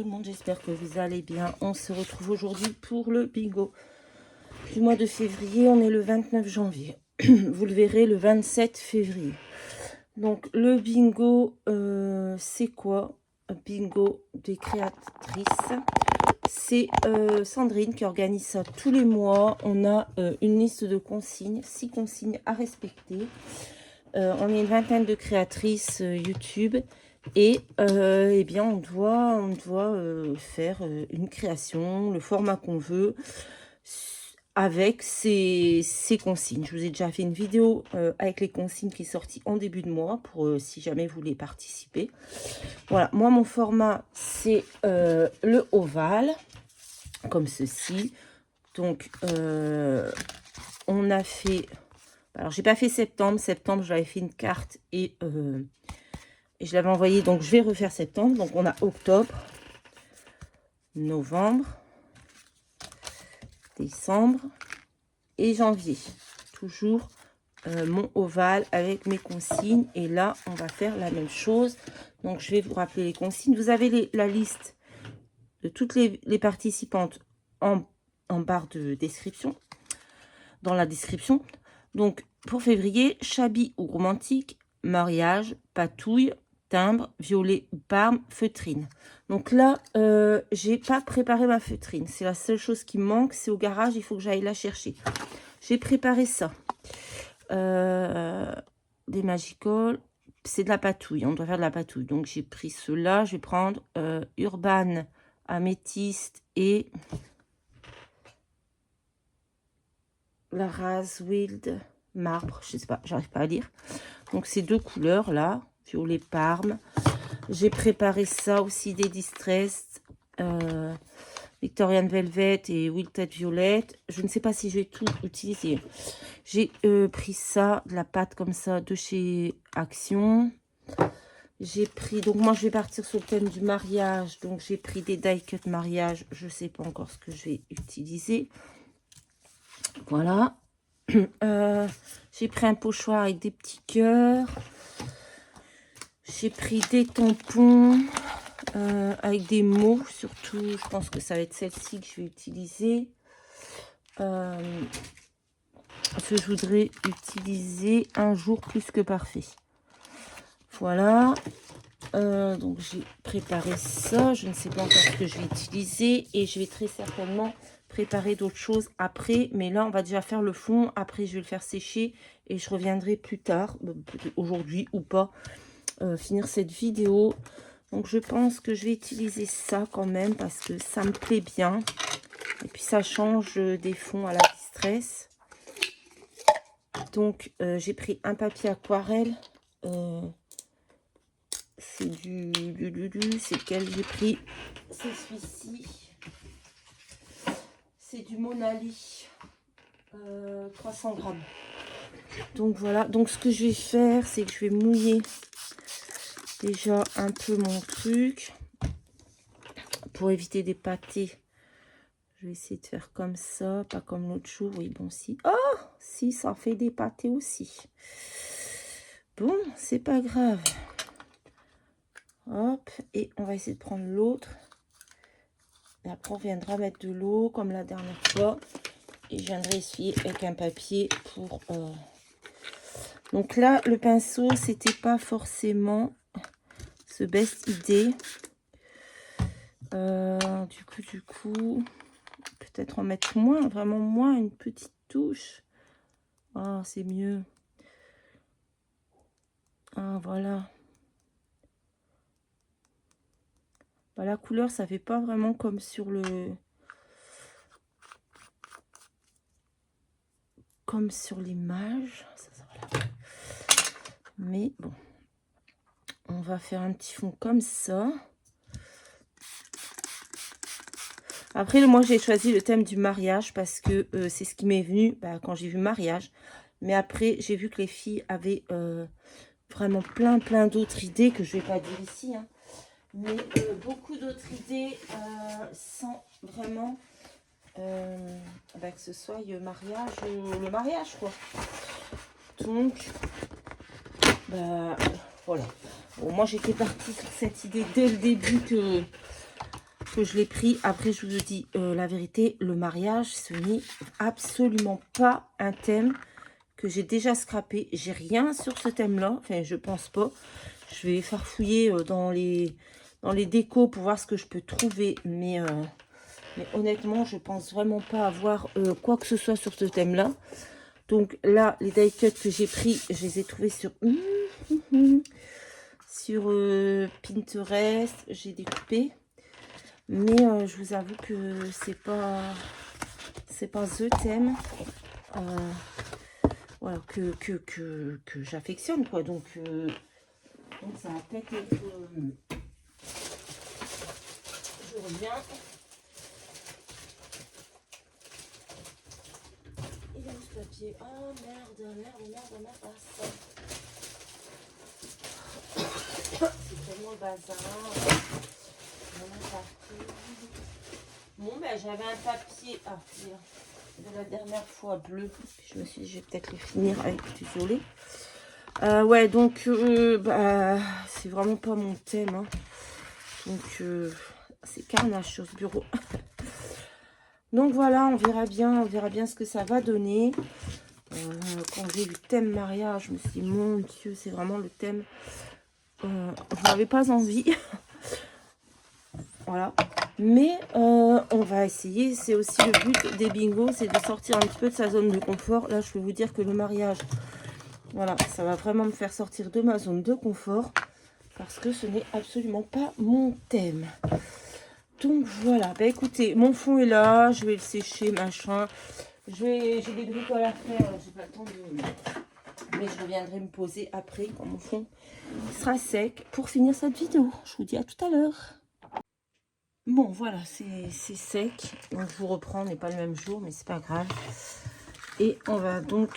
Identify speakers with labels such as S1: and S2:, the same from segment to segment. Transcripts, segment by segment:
S1: tout le monde, j'espère que vous allez bien. On se retrouve aujourd'hui pour le bingo du mois de février. On est le 29 janvier. Vous le verrez le 27 février. Donc le bingo, c'est quoi? Un bingo des créatrices. C'est Sandrine qui organise ça tous les mois. On a une liste de consignes, 6 consignes à respecter. On est une vingtaine de créatrices YouTube. Et eh bien on doit faire une création, le format qu'on veut, avec ces consignes. Je vous ai déjà fait une vidéo avec les consignes qui est sortie en début de mois, pour si jamais vous voulez participer. Voilà, moi mon format c'est le ovale, comme ceci. Donc on a fait, alors j'ai pas fait septembre, j'avais fait une carte et je l'avais envoyé, donc je vais refaire septembre. Donc on a octobre, novembre, décembre et janvier. Toujours mon ovale avec mes consignes. Et là, on va faire la même chose. Donc je vais vous rappeler les consignes. Vous avez la liste de toutes les participantes en barre de description, dans la description. Donc pour février, chablis ou romantique, mariage, patouille, timbre, violet ou parme, feutrine. Donc là, j'ai pas préparé ma feutrine. C'est la seule chose qui me manque. C'est au garage, il faut que j'aille la chercher. J'ai préparé ça. Des Magical. C'est de la patouille. On doit faire de la patouille. Donc j'ai pris cela. Je vais prendre Urban, Améthyste et la Rase Wild Marbre. Je sais pas, j'arrive pas à lire. Donc ces deux couleurs là. Violet Parme. J'ai préparé ça aussi, des Distress, Victorian Velvet et Wilted Violette. Je ne sais pas si je vais tout utiliser. J'ai pris ça, de la pâte comme ça de chez Action. J'ai pris, donc moi je vais partir sur le thème du mariage. Donc j'ai pris des die cut mariage. Je ne sais pas encore ce que je vais utiliser. Voilà. J'ai pris un pochoir avec des petits cœurs. J'ai pris des tampons avec des mots, surtout. Je pense que ça va être celle-ci que je vais utiliser. Que je voudrais utiliser un jour plus que parfait. Voilà. Donc j'ai préparé ça. Je ne sais pas encore ce que je vais utiliser. Et je vais très certainement préparer d'autres choses après. Mais là, on va déjà faire le fond. Après, je vais le faire sécher. Et je reviendrai plus tard, aujourd'hui ou pas, finir cette vidéo. Donc je pense que je vais utiliser ça quand même parce que ça me plaît bien. Et puis ça change des fonds à la Distress. Donc j'ai pris un papier aquarelle. C'est c'est lequel j'ai pris? C'est celui-ci. C'est du Monali. 300 grammes. Donc voilà. Donc ce que je vais faire, c'est que je vais mouiller déjà un peu mon truc pour éviter des pâtés. Je vais essayer de faire comme ça, pas comme l'autre jour. Oui, bon, si. Oh, si, ça fait des pâtés aussi. Bon, c'est pas grave. Hop, et on va essayer de prendre l'autre. Et après, on viendra mettre de l'eau comme la dernière fois. Et je viendrai essuyer avec un papier pour... Donc là, le pinceau, c'était pas forcément ce best idée. Du coup, peut-être en mettre moins, vraiment moins, une petite touche. Ah, c'est mieux. Ah, voilà. Bah, la couleur, ça fait pas vraiment comme sur le... Comme sur l'image. Voilà. Mais bon. On va faire un petit fond comme ça. Après, moi, j'ai choisi le thème du mariage parce que c'est ce qui m'est venu quand j'ai vu mariage. Mais après, j'ai vu que les filles avaient vraiment plein d'autres idées que je vais pas dire ici. Hein. Mais beaucoup d'autres idées sans vraiment que ce soit le mariage, quoi. Donc, voilà. Bon, moi, j'étais partie sur cette idée dès le début que que je l'ai pris. Après, je vous dis la vérité, le mariage, ce n'est absolument pas un thème que j'ai déjà scrappé. J'ai rien sur ce thème-là. Enfin, je pense pas. Je vais farfouiller dans les décos pour voir ce que je peux trouver. Mais honnêtement, je pense vraiment pas avoir quoi que ce soit sur ce thème-là. Donc là, les die cuts que j'ai pris, je les ai trouvés sur Pinterest. J'ai découpé. Mais je vous avoue que c'est pas the thème voilà, que j'affectionne, quoi. Donc ça va peut-être être... je reviens. Il est où ce papier? Oh merde. C'est tellement le bazar. Bon, ben j'avais un papier de la dernière fois bleu. Je me suis dit, je vais peut-être le finir avec du violet. Ouais, donc c'est vraiment pas mon thème. Hein. Donc c'est carnage sur ce bureau. Donc voilà, on verra bien ce que ça va donner. Quand j'ai vu le thème mariage, je me suis dit, mon Dieu, c'est vraiment le thème. Je n'avais pas envie. Voilà. Mais on va essayer. C'est aussi le but des bingos, c'est de sortir un petit peu de sa zone de confort. Là, je peux vous dire que le mariage, voilà, ça va vraiment me faire sortir de ma zone de confort. Parce que ce n'est absolument pas mon thème. Donc voilà, bah écoutez, mon fond est là, je vais le sécher, machin. J'ai des bricoles à faire, j'ai pas le temps de... Mais je reviendrai me poser après, quand mon fond sera sec, pour finir cette vidéo. Je vous dis à tout à l'heure. Bon, voilà, c'est sec. Donc je vous reprends, on n'est pas le même jour, mais c'est pas grave. Et on va donc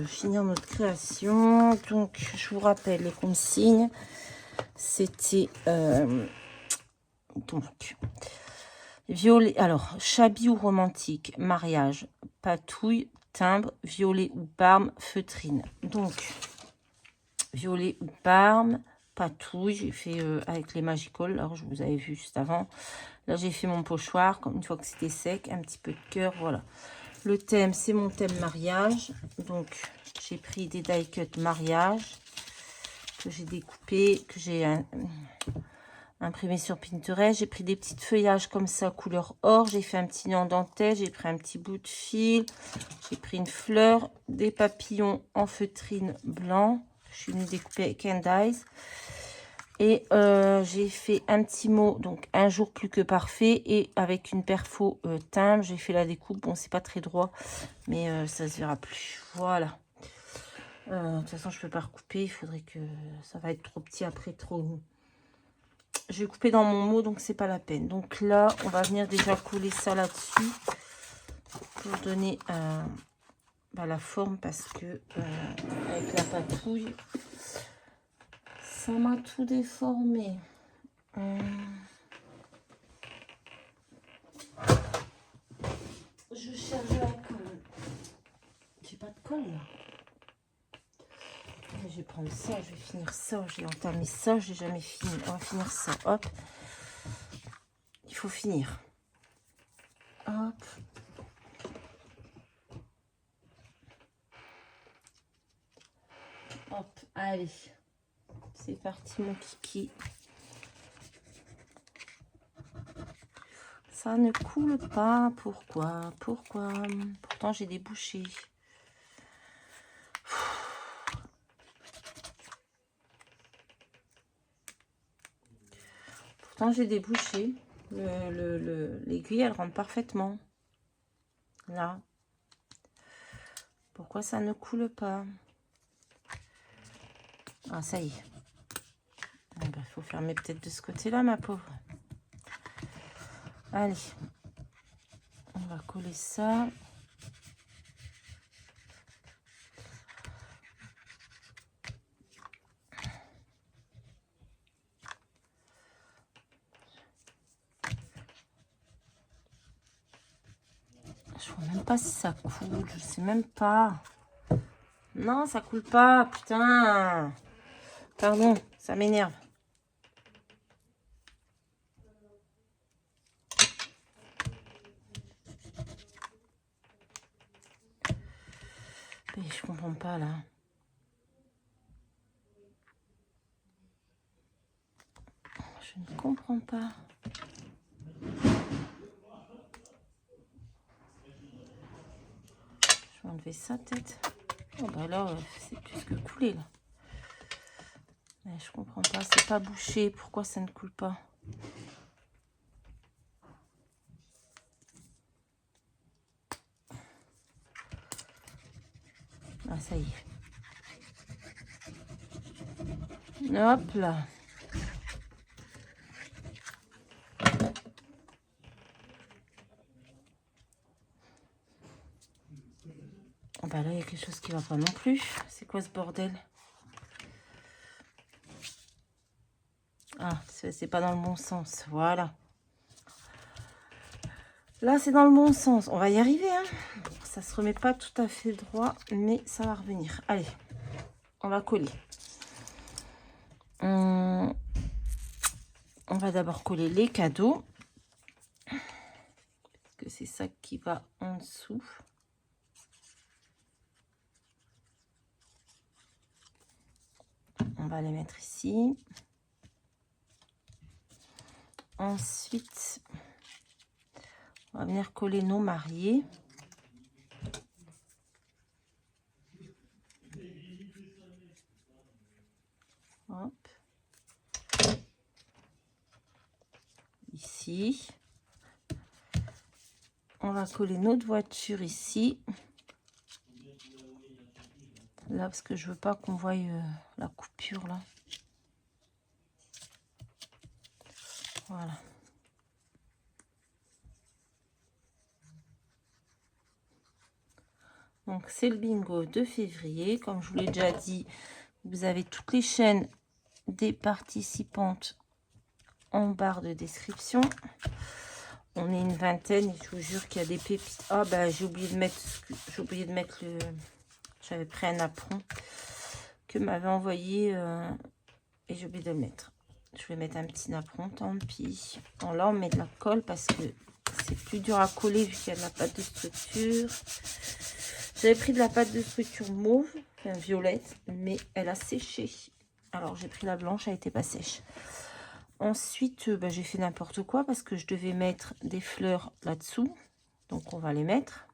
S1: finir notre création. Donc, je vous rappelle les consignes. C'était... donc... Violet, alors, chablis ou romantique, mariage, patouille, timbre, violet ou parme, feutrine. Donc, violet ou parme, patouille, j'ai fait avec les Magical, alors je vous avais vu juste avant. Là, j'ai fait mon pochoir, comme une fois que c'était sec, un petit peu de cœur, voilà. Le thème, c'est mon thème mariage. Donc, j'ai pris des die cut mariage que j'ai découpé, que j'ai imprimé sur Pinterest. J'ai pris des petites feuillages comme ça, couleur or. J'ai fait un petit nœud en dentelle. J'ai pris un petit bout de fil. J'ai pris une fleur, des papillons en feutrine blanc. Je suis venue découper avec Candice. Et j'ai fait un petit mot, donc un jour plus que parfait. Et avec une perfo timbre, j'ai fait la découpe. Bon, c'est pas très droit, mais ça se verra plus. Voilà. De toute façon, je peux pas recouper. Il faudrait que... Ça va être trop petit après, trop... Je vais couper dans mon mot, donc c'est pas la peine. Donc là, on va venir déjà coller ça là-dessus pour donner la forme, parce que avec la patouille, ça m'a tout déformé. Je cherche la colle. J'ai pas de colle là. Je vais prendre ça, je vais finir ça. J'ai entamé ça, j'ai jamais fini. On va finir ça. Hop. Il faut finir. Hop. Hop. Allez. C'est parti mon kiki. Ça ne coule pas. Pourquoi? Pourtant j'ai des bouchées. Pourtant j'ai des bouchées. L'aiguille elle rentre parfaitement. Là. Pourquoi ça ne coule pas? Ah ça y est. Il faut fermer peut-être de ce côté-là, ma pauvre. Allez. On va coller ça. Je vois même pas si ça coule. Je sais même pas. Non, ça coule pas. Putain. Pardon, ça m'énerve. Et je comprends pas là. Je ne comprends pas. Je vais enlever ça peut-être. Oh bah là, c'est plus que coulé là. Mais je comprends pas, c'est pas bouché. Pourquoi ça ne coule pas? Ah, ça y est. Hop là. Bah là, il y a quelque chose qui va pas non plus. C'est quoi ce bordel? Ah, c'est pas dans le bon sens. Voilà. Là, c'est dans le bon sens. On va y arriver, hein. Ça se remet pas tout à fait droit, mais ça va revenir. Allez, on va coller. On va d'abord coller les cadeaux. Parce que c'est ça qui va en dessous. On va les mettre ici. Ensuite, on va venir coller nos mariés. Hop. Ici. On va coller notre voiture ici. Là, parce que je veux pas qu'on voie la coupure là. Voilà. Donc, c'est le bingo de février. Comme je vous l'ai déjà dit, vous avez toutes les chaînes des participantes en barre de description. On est une vingtaine et je vous jure qu'il y a des pépites. Ah, bah, j'ai oublié de mettre le... J'avais pris un apron que m'avait envoyé et j'ai oublié de le mettre. Je vais mettre un petit napperon, tant pis. Bon, là, on met de la colle parce que c'est plus dur à coller vu qu'il y a de la pâte de structure. J'avais pris de la pâte de structure mauve, enfin violette, mais elle a séché. Alors, j'ai pris la blanche, elle n'était pas sèche. Ensuite, bah, j'ai fait n'importe quoi parce que je devais mettre des fleurs là-dessous. Donc, on va les mettre.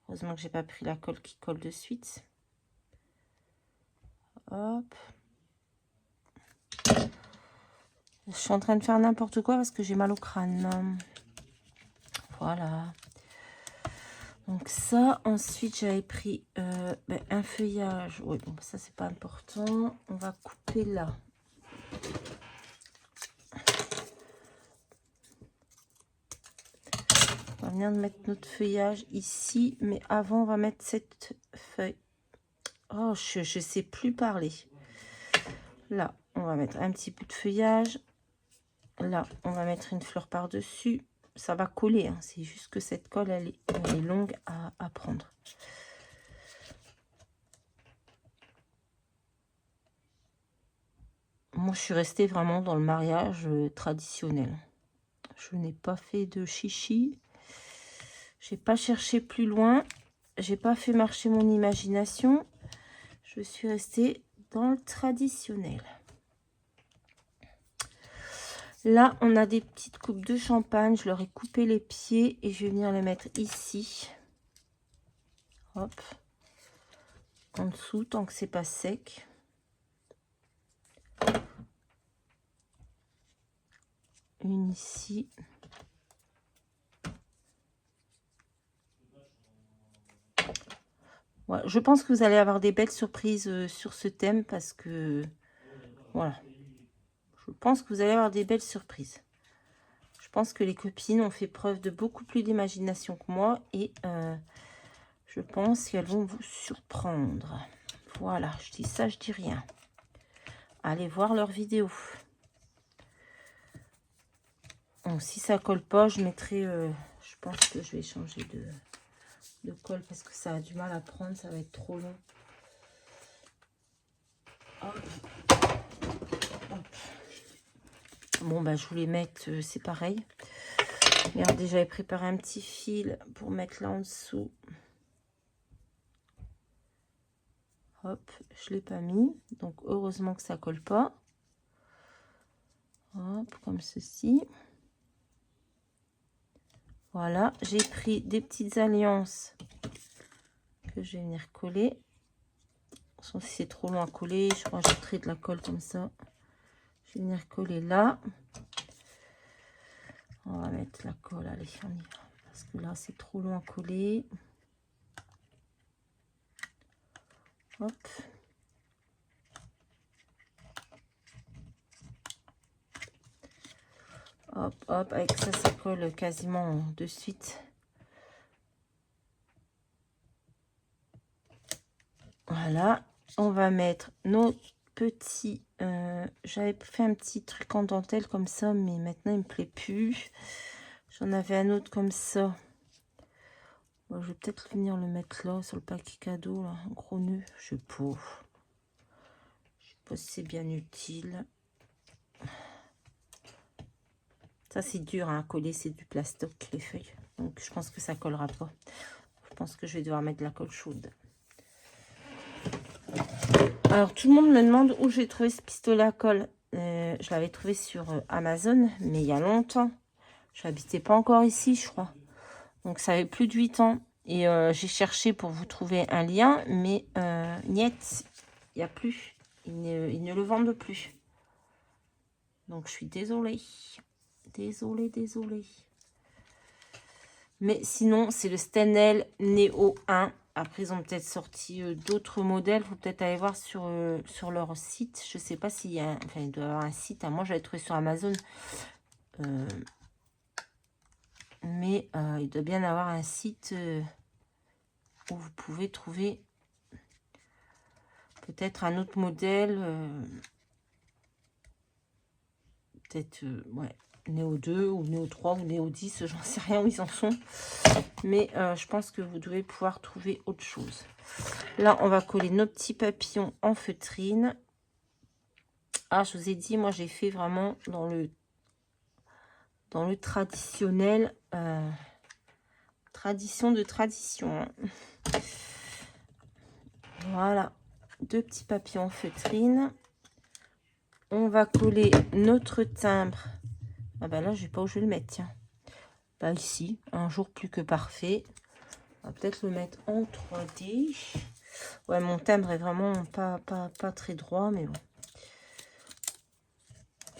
S1: Heureusement que j'ai pas pris la colle qui colle de suite. Hop. Je suis en train de faire n'importe quoi parce que j'ai mal au crâne. Voilà. Donc ça, ensuite j'avais pris un feuillage. Oui, bon, ça c'est pas important. On va couper là. On va venir de mettre notre feuillage ici. Mais avant, on va mettre cette feuille. Oh, je sais plus parler. Là, on va mettre un petit bout de feuillage. Là, on va mettre une fleur par-dessus. Ça va coller, hein. C'est juste que cette colle, elle est longue à prendre. Moi, je suis restée vraiment dans le mariage traditionnel. Je n'ai pas fait de chichi. J'ai pas cherché plus loin. J'ai pas fait marcher mon imagination. Je suis restée dans le traditionnel. Là, on a des petites coupes de champagne. Je leur ai coupé les pieds et je vais venir les mettre ici. Hop. En dessous, tant que c'est pas sec. Une ici. Ouais, je pense que vous allez avoir des belles surprises sur ce thème parce que, voilà. Je pense que vous allez avoir des belles surprises. Je pense que les copines ont fait preuve de beaucoup plus d'imagination que moi et je pense qu'elles vont vous surprendre. Voilà, je dis ça, je dis rien. Allez voir leurs vidéos. Bon, si ça colle pas, je mettrai... je pense que je vais changer de colle parce que ça a du mal à prendre, ça va être trop long. Hop. Hop. Bon, bah, je voulais mettre, c'est pareil. Regardez, j'avais préparé un petit fil pour mettre là en dessous. Hop, je ne l'ai pas mis. Donc, heureusement que ça colle pas. Hop, comme ceci. Voilà, j'ai pris des petites alliances que je vais venir coller. Si c'est trop loin à coller, je rajouterai de la colle comme ça. Je vais venir coller là. On va mettre la colle, allez, on y va. Parce que là, c'est trop loin à coller. Hop. Hop, hop, avec ça, ça colle quasiment de suite. Voilà, on va mettre nos petits... j'avais fait un petit truc en dentelle comme ça, mais maintenant, il me plaît plus. J'en avais un autre comme ça. Bon, je vais peut-être venir le mettre là, sur le paquet cadeau, là, un gros nœud. Je sais pas. Je sais pas si c'est bien utile. Ça, c'est dur hein, à coller, c'est du plastoc, les feuilles. Donc, je pense que ça collera pas. Je pense que je vais devoir mettre de la colle chaude. Alors, tout le monde me demande où j'ai trouvé ce pistolet à colle. Je l'avais trouvé sur Amazon, mais il y a longtemps. Je n'habitais pas encore ici, je crois. Donc, ça avait plus de 8 ans. Et j'ai cherché pour vous trouver un lien, mais niet, il n'y a plus. Ils ne le vendent plus. Donc, je suis désolée. Désolée. Mais sinon, c'est le Stenel Neo 1. Après, ils ont peut-être sorti d'autres modèles. Il faut peut-être aller voir sur leur site. Je ne sais pas s'il y a... Enfin, il doit y avoir un site. Moi, j'avais trouvé sur Amazon. Mais il doit bien avoir un site où vous pouvez trouver peut-être un autre modèle. Peut-être, ouais, Néo 2 ou Néo 3 ou Néo 10. J'en sais rien où ils en sont. Mais je pense que vous devez pouvoir trouver autre chose. Là, on va coller nos petits papillons en feutrine. Ah, je vous ai dit, moi, j'ai fait vraiment dans le traditionnel. Tradition de tradition. Hein. Voilà. 2 petits papillons en feutrine. On va coller notre timbre. Ah ben là, je ne sais pas où je vais le mettre, tiens. Bah ici, un jour plus que parfait. On va peut-être le mettre en 3D. Ouais, mon timbre est vraiment pas très droit, mais bon.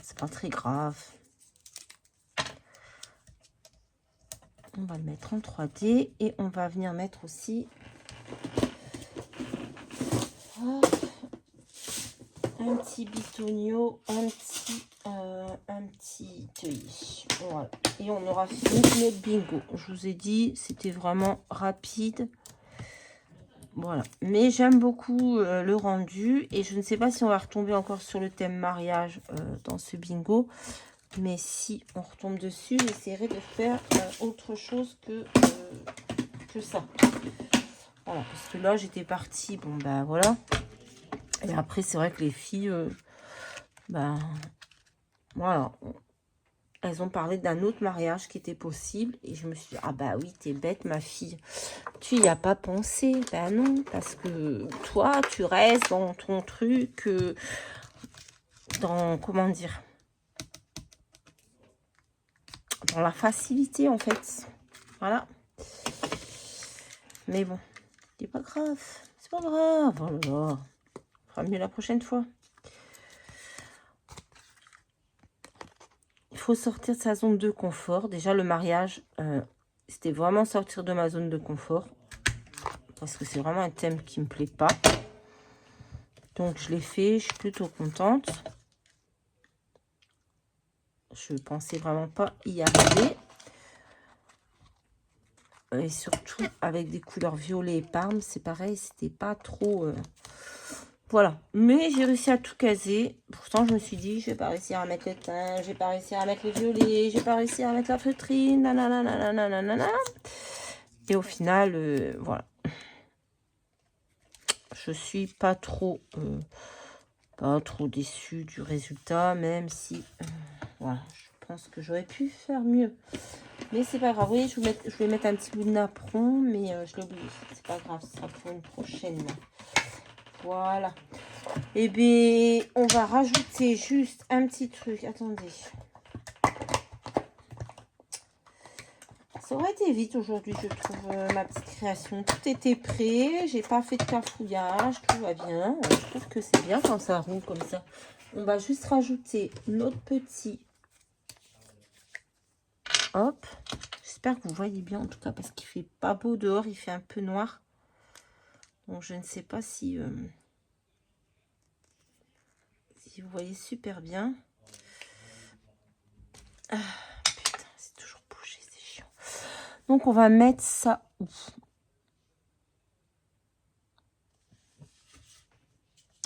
S1: C'est pas très grave. On va le mettre en 3D et on va venir mettre aussi un petit bitonio, un petit œillet. Voilà. Et on aura fini notre bingo. Je vous ai dit, c'était vraiment rapide. Voilà. Mais j'aime beaucoup le rendu. Et je ne sais pas si on va retomber encore sur le thème mariage dans ce bingo. Mais si on retombe dessus, j'essaierai de faire autre chose que ça. Voilà. Parce que là, j'étais partie. Bon, ben voilà. Et après, c'est vrai que les filles, ben voilà. Elles ont parlé d'un autre mariage qui était possible. Et je me suis dit, ah bah oui, t'es bête, ma fille. Tu y as pas pensé. Ben non, parce que toi, tu restes dans ton truc, dans, comment dire, dans la facilité, en fait. Voilà. Mais bon, c'est pas grave. C'est pas grave. Oh là là. On fera mieux la prochaine fois. Il faut sortir de sa zone de confort. Déjà, le mariage, c'était vraiment sortir de ma zone de confort. Parce que c'est vraiment un thème qui me plaît pas. Donc, je l'ai fait. Je suis plutôt contente. Je pensais vraiment pas y arriver. Et surtout, avec des couleurs violet et parme, c'est pareil. C'était pas trop... Voilà. Mais j'ai réussi à tout caser. Pourtant, je me suis dit, je vais pas réussir à mettre le teint. Je vais pas réussir à mettre le violet. Je vais pas réussir à mettre la feutrine. Nanana. Et au final, voilà. Je suis pas trop déçue du résultat, même si voilà, je pense que j'aurais pu faire mieux. Mais c'est pas grave. Oui, je vais mettre un petit bout de napperon, mais je l'ai oublié. C'est pas grave, ce sera pour une prochaine Voilà. Et bien, on va rajouter juste un petit truc. Attendez. Ça aurait été vite aujourd'hui, je trouve, ma petite création. Tout était prêt. J'ai pas fait de cafouillage. Tout va bien. Je trouve que c'est bien quand ça roule comme ça. On va juste rajouter notre petit... Hop. J'espère que vous voyez bien en tout cas parce qu'il fait pas beau dehors. Il fait un peu noir. Donc, je ne sais pas si... si vous voyez super bien. Ah, putain, c'est toujours bouché, c'est chiant. Donc, on va mettre ça où?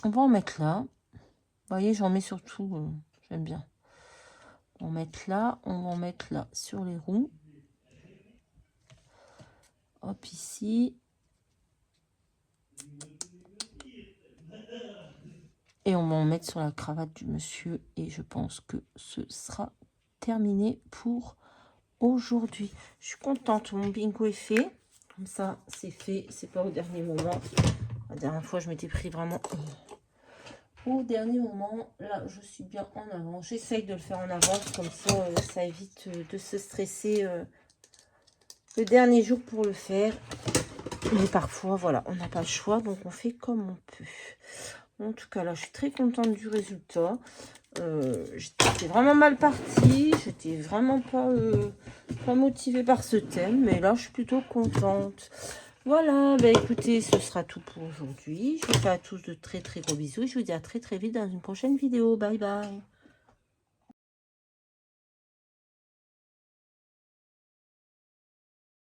S1: On va en mettre là. Vous voyez, j'en mets surtout, j'aime bien. On va en mettre là, on va en mettre là sur les roues. Hop, ici. Et on va en mettre sur la cravate du monsieur. Et je pense que ce sera terminé pour aujourd'hui. Je suis contente, mon bingo est fait. Comme ça, c'est fait, c'est pas au dernier moment. La dernière fois, je m'étais pris vraiment au dernier moment. Là, je suis bien en avant. J'essaye de le faire en avance, comme ça, ça évite de se stresser le dernier jour pour le faire. Mais parfois, voilà, on n'a pas le choix, donc on fait comme on peut. En tout cas, là, je suis très contente du résultat. J'étais vraiment mal partie. J'étais vraiment pas motivée par ce thème. Mais là, je suis plutôt contente. Voilà, bah écoutez, ce sera tout pour aujourd'hui. Je vous fais à tous de très très gros bisous. Je vous dis à très très vite dans une prochaine vidéo. Bye bye.